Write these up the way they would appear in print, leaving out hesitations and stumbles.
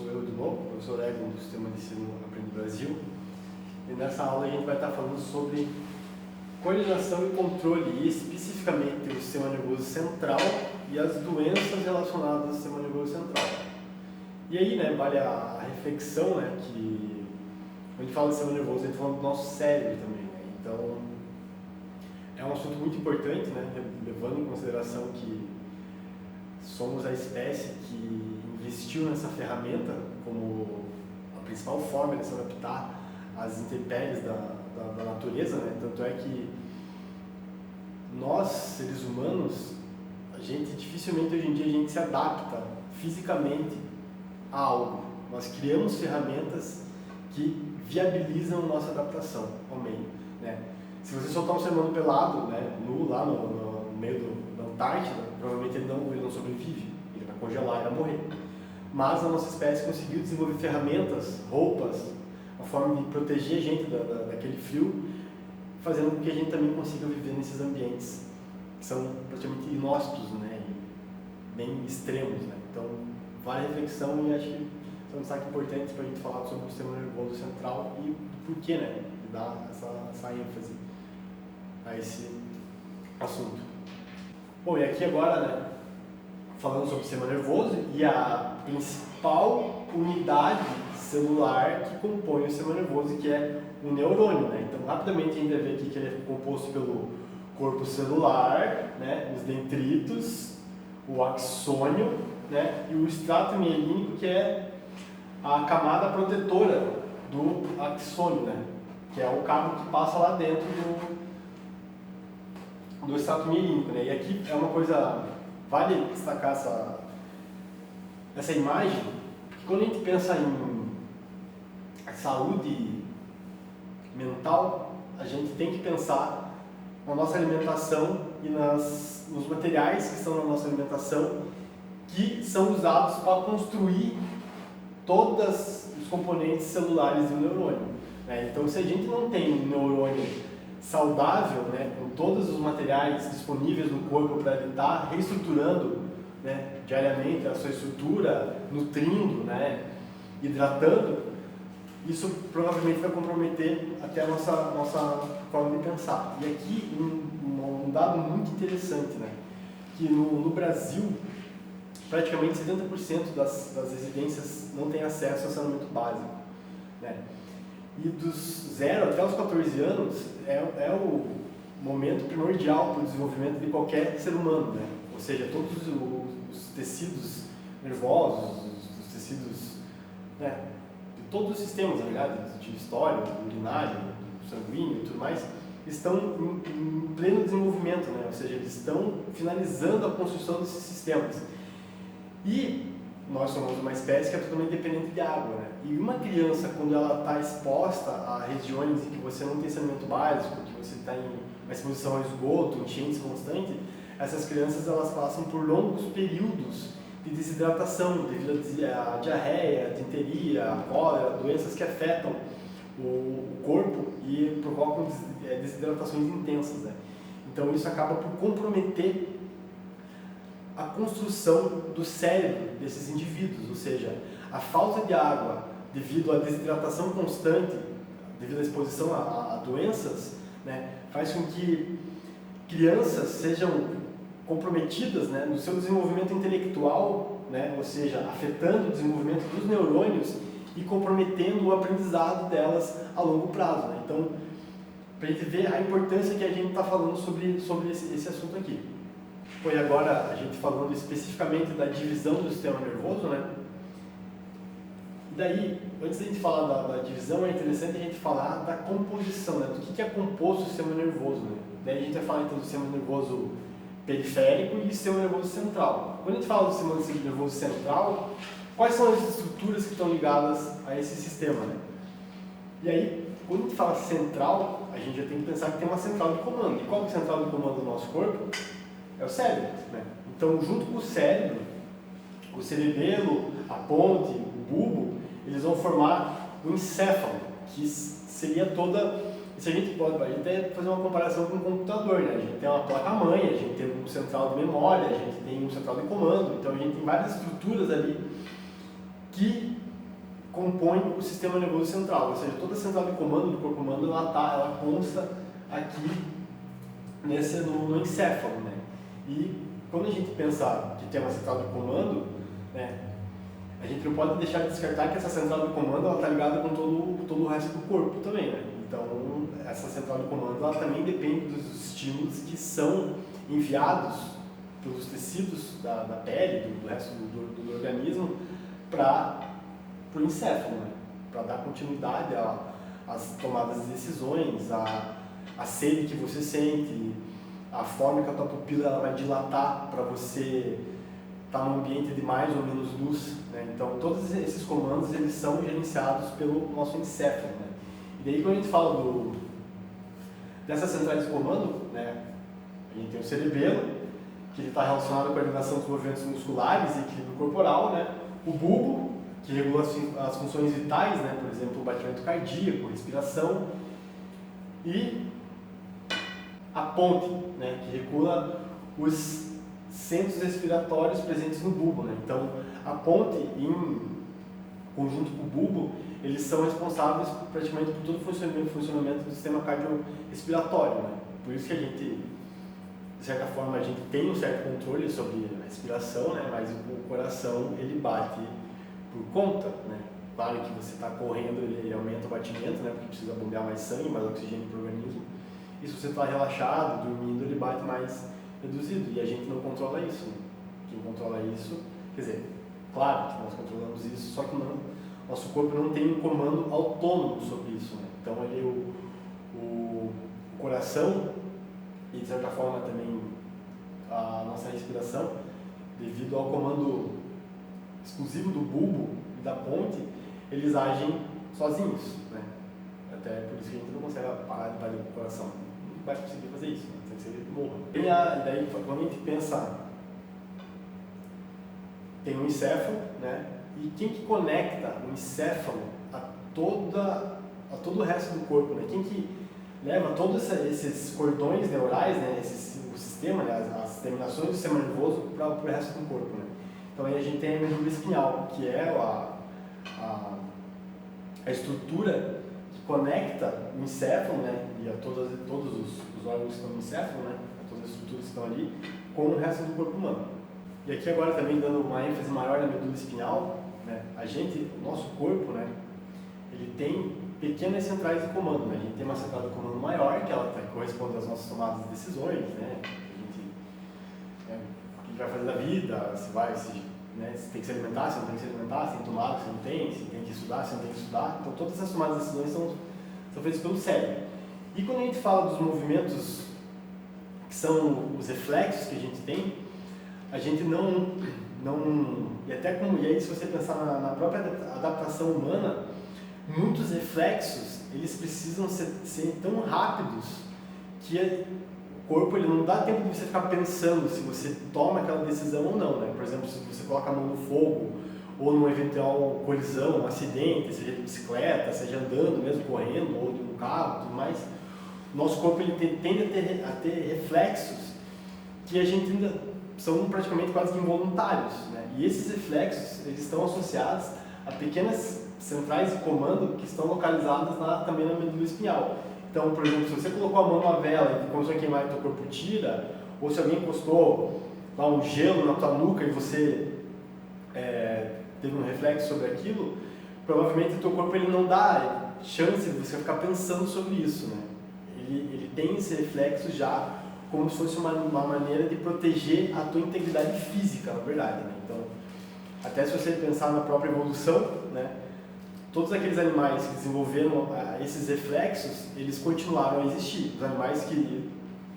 sou eu de novo, professor Edson do Sistema de Ensino Aprende Brasil. E nessa aula a gente vai estar falando sobre coordenação e controle, e especificamente o sistema nervoso central e as doenças relacionadas ao sistema nervoso central. E aí, né, vale a reflexão, né, que quando a gente fala do sistema nervoso, a gente fala do nosso cérebro também, né? Então, é um assunto muito importante, né, levando em consideração que somos a espécie que investiu nessa ferramenta como a principal forma de se adaptar às intempéries da natureza, né? Tanto é que nós, seres humanos, a gente dificilmente hoje em dia a gente se adapta fisicamente a algo. Nós criamos ferramentas que viabilizam a nossa adaptação ao meio, né? Se você soltar um ser humano pelado, né, nu lá no meio da Antártida, provavelmente ele não sobrevive, ele vai congelar, ele vai morrer. Mas a nossa espécie conseguiu desenvolver ferramentas, roupas, uma forma de proteger a gente daquele frio, fazendo com que a gente também consiga viver nesses ambientes que são praticamente inóspitos, né, e bem extremos, né? Então, vale a reflexão e acho que é um destaque importante para a gente falar sobre o sistema nervoso central e por que, né, dar essa ênfase a esse assunto. Bom, e aqui agora, né, falando sobre o sistema nervoso e a principal unidade celular que compõe o sistema nervoso, que é o neurônio, né? Então, rapidamente a gente vai ver aqui que ele é composto pelo corpo celular, né, os dendritos, o axônio, né, e o estrato mielínico, que é a camada protetora do axônio, né, que é o cabo que passa lá dentro do estrato mielínico, né? E aqui é uma coisa, vale destacar essa imagem, que quando a gente pensa em saúde mental, a gente tem que pensar na nossa alimentação e nos materiais que estão na nossa alimentação, que são usados para construir todos os componentes celulares do neurônio, né? Então, se a gente não tem um neurônio saudável, né, com todos os materiais disponíveis no corpo para ele estar reestruturando, né, diariamente a sua estrutura, nutrindo, né, hidratando, isso provavelmente vai comprometer até a nossa forma de pensar. E aqui um dado muito interessante, né, que no Brasil praticamente 70% das residências não têm acesso a saneamento básico, né? E dos 0 até os 14 anos é o momento primordial para o desenvolvimento de qualquer ser humano, né? Ou seja, todos os tecidos nervosos, os tecidos, né, de todos os sistemas, na verdade, digestório, urinário, sanguíneo e tudo mais, estão em pleno desenvolvimento, né? Ou seja, eles estão finalizando a construção desses sistemas. E nós somos uma espécie que é totalmente dependente de água, né? E uma criança, quando ela está exposta a regiões em que você não tem saneamento básico, que você está em uma exposição ao esgoto, enchentes constante, essas crianças elas passam por longos períodos de desidratação devido a diarreia, disenteria, cólera, doenças que afetam o corpo e provocam desidratações intensas, né? Então isso acaba por comprometer a construção do cérebro desses indivíduos, ou seja, a falta de água devido à desidratação constante, devido à exposição a doenças, né, faz com que crianças sejam comprometidas, né, no seu desenvolvimento intelectual, né, ou seja, afetando o desenvolvimento dos neurônios e comprometendo o aprendizado delas a longo prazo, né? Então, para a gente ver a importância que a gente está falando sobre esse assunto aqui. Foi agora a gente falando especificamente da divisão do sistema nervoso, né? E daí, antes de a gente falar da divisão, é interessante a gente falar da composição, né? Do que é composto o sistema nervoso, né? Daí a gente vai falar então do sistema nervoso periférico e sistema nervoso central. Quando a gente fala do sistema nervoso central, quais são as estruturas que estão ligadas a esse sistema, né? E aí, quando a gente fala central, a gente já tem que pensar que tem uma central de comando. E qual é a central de comando do nosso corpo? É o cérebro, né? Então, junto com o cérebro, o cerebelo, a ponte, o bulbo, eles vão formar o encéfalo, que seria toda... Se a gente pode até fazer uma comparação com um computador, né? A gente tem uma placa-mãe, a gente tem um central de memória, a gente tem um central de comando, então a gente tem várias estruturas ali que compõe o sistema nervoso central, ou seja, toda a central de comando do corpo humano ela consta aqui no encéfalo, né? E quando a gente pensa que tem uma central de comando, né, a gente não pode deixar de descartar que essa central de comando está ligada com todo o resto do corpo também, né? Então, essa central de comando ela também depende dos estímulos que são enviados pelos tecidos da pele, do resto do organismo, para o encéfalo, né? Para dar continuidade às tomadas de decisões, a sede que você sente, a forma que a tua pupila ela vai dilatar para você estar num ambiente de mais ou menos luz, né? Então, todos esses comandos eles são gerenciados pelo nosso encéfalo, né? E daí, quando a gente fala dessas centrais de comando, né, a gente tem o cerebelo, que está relacionado com a coordenação dos movimentos musculares e equilíbrio corporal, né? O bulbo, que regula as funções vitais, né? Por exemplo, o batimento cardíaco, respiração, e a ponte, né? Que regula os centros respiratórios presentes no bulbo, né? Então, a ponte, em conjunto com o bulbo, eles são responsáveis praticamente por todo o funcionamento do sistema cardiorrespiratório, né? Por isso que a gente, de certa forma, a gente tem um certo controle sobre a respiração, né? Mas o coração, ele bate por conta, né? Claro que você está correndo, ele aumenta o batimento, né? Porque precisa bombear mais sangue, mais oxigênio para o organismo. E se você está relaxado, dormindo, ele bate mais reduzido. E a gente não controla isso, né? Quem controla isso, quer dizer, claro que nós controlamos isso, só que nosso corpo não tem um comando autônomo sobre isso, né? Então, o coração e, de certa forma, também a nossa respiração, devido ao comando exclusivo do bulbo e da ponte, eles agem sozinhos, né? Até por isso que a gente não consegue parar de bater o coração. Não vai conseguir fazer isso, né? Tem que ser morra. E daí, quando a gente pensa, tem um encéfalo, né? E quem que conecta o encéfalo a todo o resto do corpo, né? Quem que leva todos esses cordões neurais, né? O sistema, né? As terminações do sistema nervoso para o resto do corpo, né? Então aí a gente tem a medula espinhal, que é a estrutura que conecta o encéfalo, né? E a todos os órgãos que estão no encéfalo, né? A todas as estruturas que estão ali, com o resto do corpo humano. E aqui agora também dando uma ênfase maior na medula espinhal, né? O nosso corpo, né? Ele tem pequenas centrais de comando, né? A gente tem uma central de comando maior, que ela corresponde às nossas tomadas de decisões, né? O que vai fazer da vida, se tem que se alimentar, se não tem que se alimentar, se tem que tomar, se não tem, se tem que estudar, se não tem que estudar. Então todas essas tomadas de decisões são feitas pelo cérebro. E quando a gente fala dos movimentos que são os reflexos que a gente tem, a gente e aí se você pensar na própria adaptação humana, muitos reflexos, eles precisam ser tão rápidos que o corpo ele não dá tempo de você ficar pensando se você toma aquela decisão ou não, né? Por exemplo, se você coloca a mão no fogo ou numa eventual colisão, um acidente, seja de bicicleta, seja andando, mesmo correndo, ou de um carro, tudo mais, o nosso corpo ele tende a ter reflexos que a gente ainda são praticamente quase que involuntários, né? E esses reflexos eles estão associados a pequenas centrais de comando que estão localizadas também na medula espinhal. Então, por exemplo, se você colocou a mão numa vela e começou a queimar e teu corpo tira, ou se alguém encostou lá um gelo na tua nuca e você teve um reflexo sobre aquilo, provavelmente o teu corpo ele não dá chance de você ficar pensando sobre isso, né? Ele tem esse reflexo já como se fosse uma maneira de proteger a tua integridade física, na verdade, né? Então, até se você pensar na própria evolução, né? Todos aqueles animais que desenvolveram esses reflexos, eles continuaram a existir. Os animais que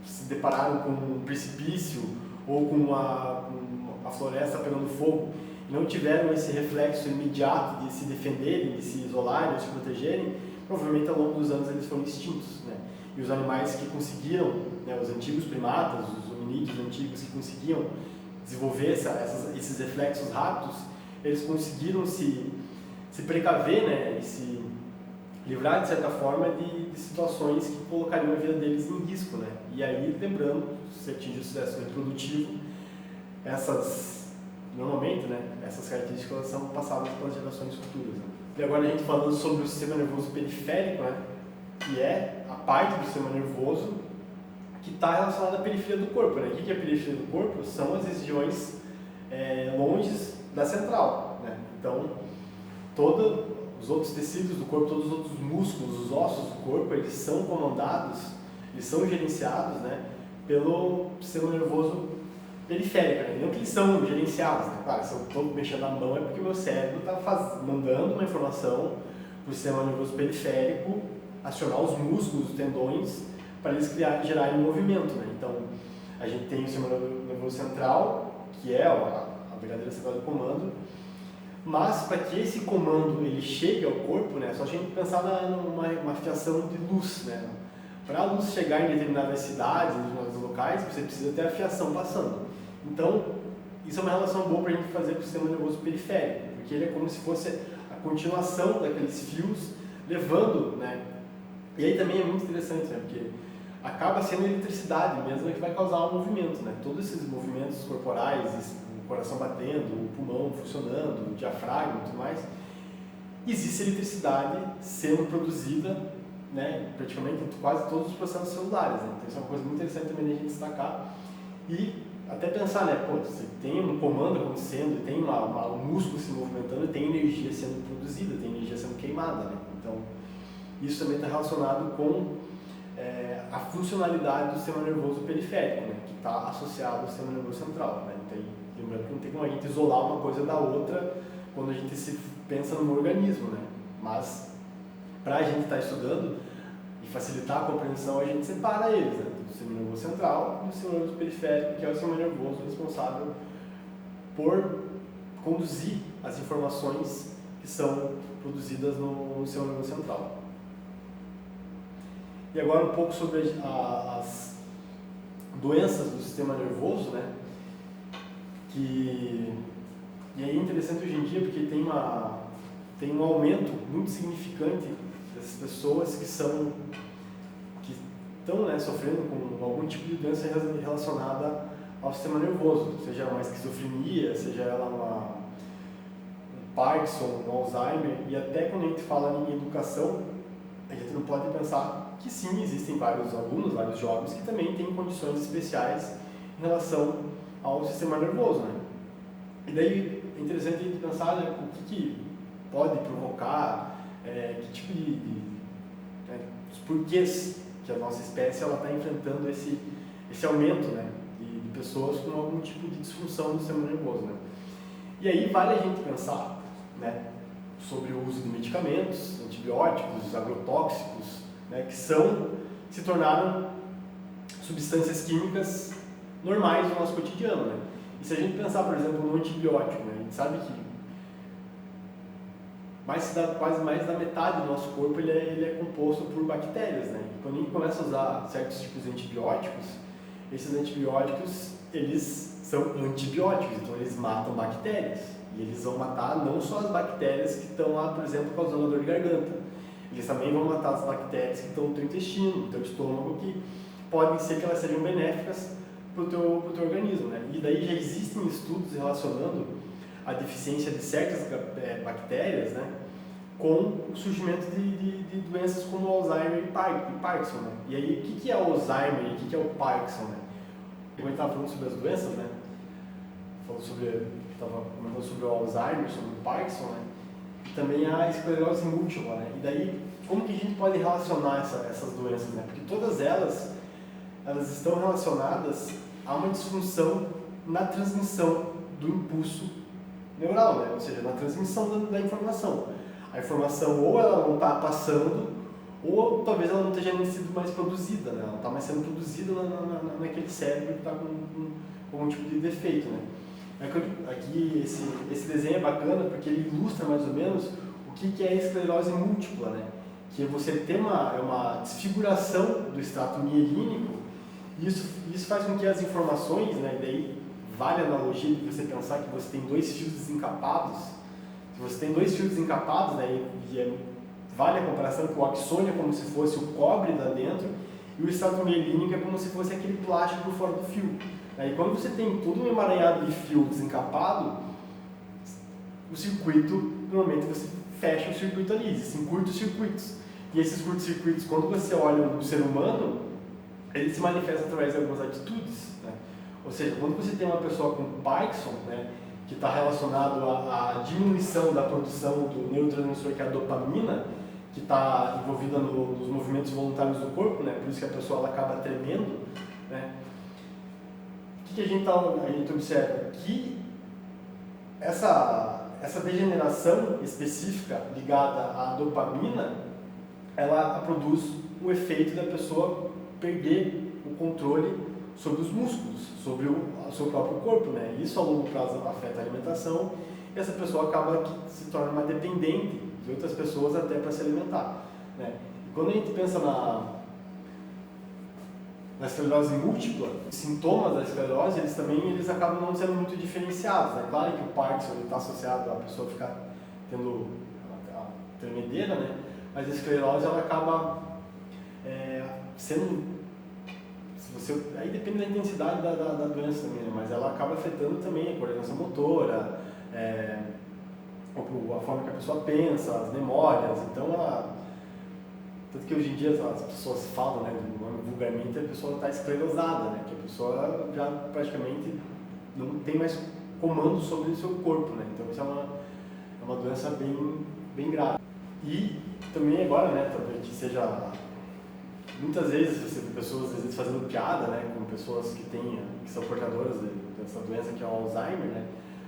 se depararam com um precipício ou com a floresta pegando fogo e não tiveram esse reflexo imediato de se defenderem, de se isolarem, de se protegerem, provavelmente ao longo dos anos eles foram extintos, né? E os animais que conseguiram, né, os antigos primatas, os hominídeos antigos que conseguiam desenvolver esses reflexos rápidos, eles conseguiram se precaver, né, e se livrar, de certa forma, de situações que colocariam a vida deles em risco, né? E aí, lembrando, se atingir o sucesso reprodutivo, normalmente, né, essas características são passadas pelas gerações futuras, né? E agora a gente falando sobre o sistema nervoso periférico, né? Que é a parte do sistema nervoso que está relacionada à periferia do corpo, né? O que é a periferia do corpo? São as regiões longe da central, né? Então, todos os outros tecidos do corpo, todos os outros músculos, os ossos do corpo, eles são comandados, eles são gerenciados, né, pelo sistema nervoso periférico, né? Não que eles são gerenciados, né? Claro, se eu estou mexendo a mão é porque o meu cérebro está mandando uma informação para o sistema nervoso periférico acionar os músculos, os tendões, para eles gerarem movimento, né? Então, a gente tem o sistema nervoso central, que é a verdadeira central de comando, mas para que esse comando ele chegue ao corpo, né, só a gente pensar numa fiação de luz, né? Para a luz chegar em determinadas cidades, em determinados locais, você precisa ter a fiação passando. Então, isso é uma relação boa para a gente fazer com o sistema nervoso periférico, porque ele é como se fosse a continuação daqueles fios levando, né? E aí também é muito interessante, né? Porque acaba sendo a eletricidade mesmo que vai causar o movimento, né? Todos esses movimentos corporais, o coração batendo, o pulmão funcionando, o diafragma e tudo mais, existe eletricidade sendo produzida, né? Praticamente em quase todos os processos celulares, né? Então isso é uma coisa muito interessante também a gente destacar e até pensar, né? Pô, você tem um comando acontecendo, tem um músculo se movimentando, tem energia sendo produzida, tem energia sendo queimada, né? Então isso também está relacionado com a funcionalidade do sistema nervoso periférico, né, que está associado ao sistema nervoso central. Né? Então, lembrando que não tem como a gente isolar uma coisa da outra quando a gente se pensa no organismo, né? Mas para a gente estar estudando e facilitar a compreensão, a gente separa eles, né? Do sistema nervoso central e do sistema nervoso periférico, que é o sistema nervoso responsável por conduzir as informações que são produzidas no sistema nervoso central. E agora um pouco sobre as doenças do sistema nervoso, né? E aí é interessante hoje em dia porque tem um aumento muito significante dessas pessoas que estão, né, sofrendo com algum tipo de doença relacionada ao sistema nervoso, seja uma esquizofrenia, seja ela um Parkinson, um Alzheimer, e até quando a gente fala em educação, a gente não pode pensar que sim, existem vários alunos, vários jovens que também têm condições especiais em relação ao sistema nervoso, né? E daí é interessante a gente pensar, né, o que pode provocar, que tipo os porquês que a nossa espécie está enfrentando esse aumento, né, de pessoas com algum tipo de disfunção do sistema nervoso, né? E aí vale a gente pensar, né, sobre o uso de medicamentos, antibióticos, agrotóxicos, né, que se tornaram substâncias químicas normais do nosso cotidiano, né? E se a gente pensar, por exemplo, no antibiótico, né, a gente sabe que quase mais da metade do nosso corpo ele é composto por bactérias, né? E quando a gente começa a usar certos tipos de antibióticos, esses antibióticos eles são antibióticos, então eles matam bactérias. E eles vão matar não só as bactérias que estão lá, por exemplo, causando a dor de garganta. Eles também vão matar as bactérias que estão no teu intestino, no teu estômago, que podem ser que elas sejam benéficas para o teu organismo, né? E daí já existem estudos relacionando a deficiência de certas bactérias, né, com o surgimento de doenças como Alzheimer e Parkinson, né? E aí, o que é o Alzheimer e o que é o Parkinson, né? Eu estava falando sobre as doenças, né? Estava comentando sobre o Alzheimer, sobre o Parkinson, né? E também a esclerose múltipla, né? E daí, como que a gente pode relacionar essas doenças, né? Porque todas elas estão relacionadas a uma disfunção na transmissão do impulso neural, né? Ou seja, na transmissão da informação. A informação ou ela não está passando, ou talvez ela não esteja nem sido mais produzida, né? Ela está mais sendo produzida naquele cérebro que está com um tipo de defeito, né? Aqui esse desenho é bacana porque ele ilustra mais ou menos o que é a esclerose múltipla, né? Que você tem uma desfiguração do extrato mielínico e isso faz com que as informações, né? E daí vale a analogia de você pensar que você tem dois fios desencapados. Se você tem dois fios desencapados, né? Vale a comparação que o axônio é como se fosse o cobre lá dentro e o extrato mielínico é como se fosse aquele plástico por fora do fio. E quando você tem todo um emaranhado de fio desencapado, o circuito, normalmente você fecha o circuito ali, existem curtos-circuitos. E esses curtos-circuitos, quando você olha no ser humano, ele se manifesta através de algumas atitudes, né? Ou seja, quando você tem uma pessoa com Parkinson, né, que está relacionado à diminuição da produção do neurotransmissor, que é a dopamina, que está envolvida nos movimentos voluntários do corpo, né, por isso que a pessoa ela acaba tremendo, né? O que a gente observa? Que essa degeneração específica ligada à dopamina, ela produz o efeito da pessoa perder o controle sobre os músculos, sobre o seu próprio corpo, né? Isso a longo prazo afeta a alimentação e essa pessoa acaba que se torna uma dependente de outras pessoas até para se alimentar, né? E quando a gente pensa na esclerose múltipla, os sintomas da esclerose, eles acabam não sendo muito diferenciados, né? Claro que o Parkinson está associado à pessoa ficar tendo a tremedeira, né? Mas a esclerose ela acaba sendo, aí depende da intensidade da doença também, né? Mas ela acaba afetando também a coordenação motora, a forma que a pessoa pensa, as memórias. Então tanto que hoje em dia as pessoas falam, né, vulgarmente, a pessoa está esclerosada, né? Que a pessoa já praticamente não tem mais comando sobre o seu corpo, né? Então isso é uma doença bem grave. E também agora, né, talvez que seja, muitas vezes você vê pessoas às vezes fazendo piada, né, com pessoas que são portadoras dessa doença que é o Alzheimer, né?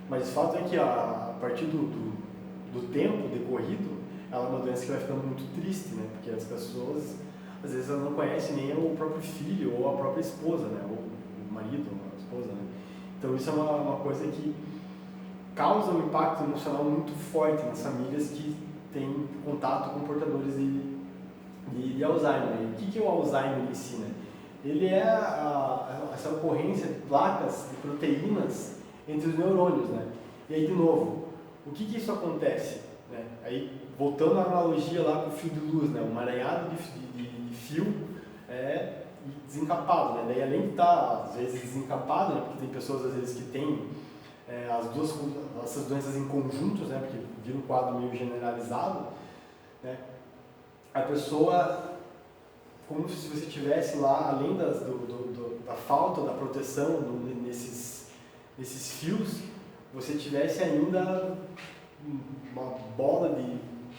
Mas o fato é que a partir do tempo decorrido, ela é uma doença que vai ficando muito triste, né? Porque as pessoas às vezes elas não conhecem nem o próprio filho ou a própria esposa, né? Ou o marido ou a esposa, né? Então isso é uma coisa que causa um impacto emocional muito forte nas famílias que têm contato com portadores de Alzheimer, né? O que é o Alzheimer em si, né? Ele é essa ocorrência de placas de proteínas entre os neurônios, né? E aí, de novo, o que isso acontece, né? Aí, voltando à analogia lá com o fio de luz, né? Um emaranhado de fio desencapado, né? Daí, além de estar, às vezes, desencapado, né? Porque tem pessoas, às vezes, que têm essas doenças em conjuntos, né? Porque vira um quadro meio generalizado, né? A pessoa, como se você tivesse lá, além da falta da proteção nesses fios, você tivesse ainda uma bola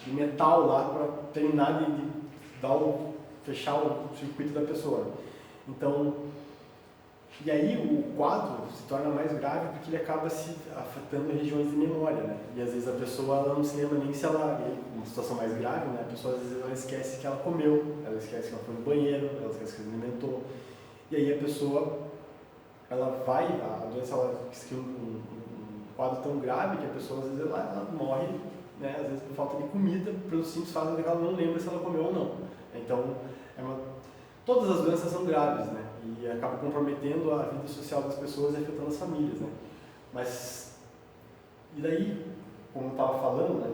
de metal lá para terminar de fechar o circuito da pessoa. Então, e aí o quadro se torna mais grave porque ele acaba se afetando regiões de memória, né? E às vezes a pessoa ela não se lembra nem se uma situação mais grave, né? A pessoa às vezes ela esquece que ela comeu, ela esquece que ela foi no banheiro, ela esquece que ela se alimentou. E aí a pessoa, a doença ela cria um quadro tão grave que a pessoa às vezes ela morre, né? Às vezes por falta de comida, pelo simples fato de que ela não lembra se ela comeu ou não. Então, todas as doenças são graves, né? E acaba comprometendo a vida social das pessoas e afetando as famílias, né? Mas, e daí, como eu estava falando, né?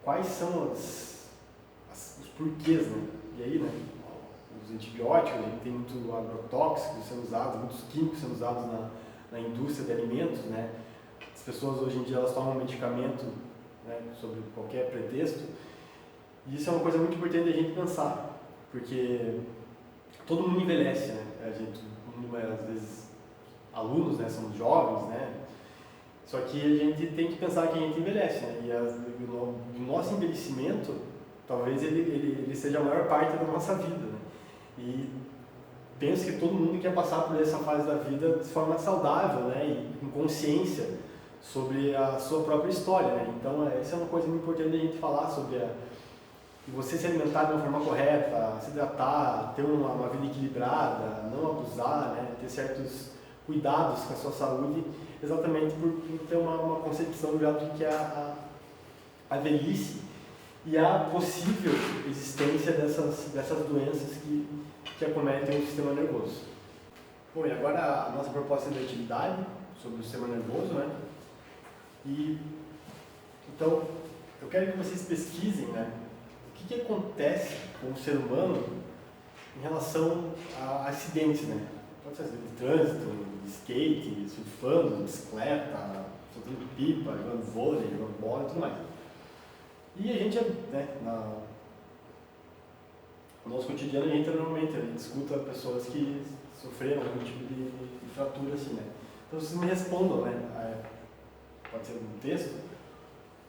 Quais são os porquês, né? E aí, né? Os antibióticos, a gente tem muito agrotóxicos sendo usados, muitos químicos sendo usados na indústria de alimentos, né? As pessoas hoje em dia elas tomam medicamento, né, sobre qualquer pretexto. E isso é uma coisa muito importante a gente pensar, porque todo mundo envelhece, né? Todo mundo é, às vezes, alunos, né? Somos jovens, né? Só que a gente tem que pensar que a gente envelhece, né? E o nosso envelhecimento, talvez ele seja a maior parte da nossa vida, né? E penso que todo mundo quer passar por essa fase da vida de forma saudável, né? E com consciência sobre a sua própria história, né? Então, essa é uma coisa muito importante a gente falar sobre você se alimentar de uma forma correta, se hidratar, ter uma vida equilibrada, não abusar, né? Ter certos cuidados com a sua saúde, exatamente por ter uma concepção do que é a velhice e a possível existência dessas doenças que acometem o sistema nervoso. Bom, e agora a nossa proposta de atividade sobre o sistema nervoso, né? Então, eu quero que vocês pesquisem, né? O que acontece com o ser humano em relação a acidentes, né? Pode ser acidente de trânsito, de skate, surfando, bicicleta, soltando pipa, jogando vôlei, jogando bola e tudo mais. E a gente, né, no nosso cotidiano, a gente normalmente escuta pessoas que sofreram algum tipo de fratura assim, né? Então vocês me respondam, né? Pode ser um texto.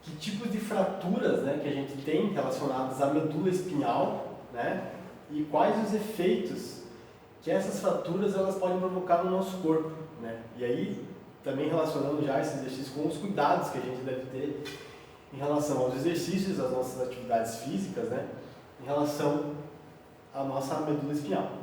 Que tipos de fraturas, né, que a gente tem relacionadas à medula espinhal, né? E quais os efeitos que essas fraturas elas podem provocar no nosso corpo, né? E aí, também relacionando já esse exercício com os cuidados que a gente deve ter em relação aos exercícios, às nossas atividades físicas, né? Em relação à nossa medula espinhal.